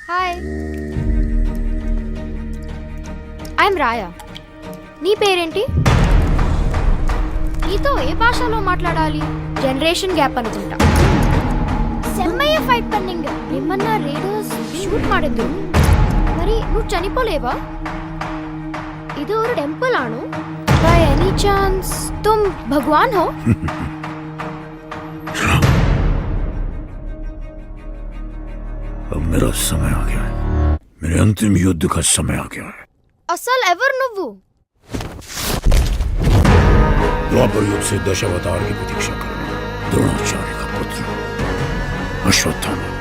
Hi, I'm రాయా. నీ పేరేంటి? నీతో ఏ భాషలో మాట్లాడాలి? జనరేషన్ గ్యాప్ అనుకుంటా. సెమ్మయ్య ఫైట్ పన్నింగ్ నిమ్మన్న రేడర్స్ షూట్ ಮಾಡಿದ್ರು. మరి నువ్వు చనిపోలేవా? ఇది ఒక టెంపుల్ ఆను. బై ఎనీ ఛాన్స్ తుమ్ భగవాన్ హో? अब मेरा समय आ गया है. मेरे अंतिम युद्ध का समय आ गया है. అసలు ఎవరు నువ్వు? द्वापर युग से दशावतार की प्रतीक्षा कर द्रोणाचार्य का पुत्र अश्वत्थामा.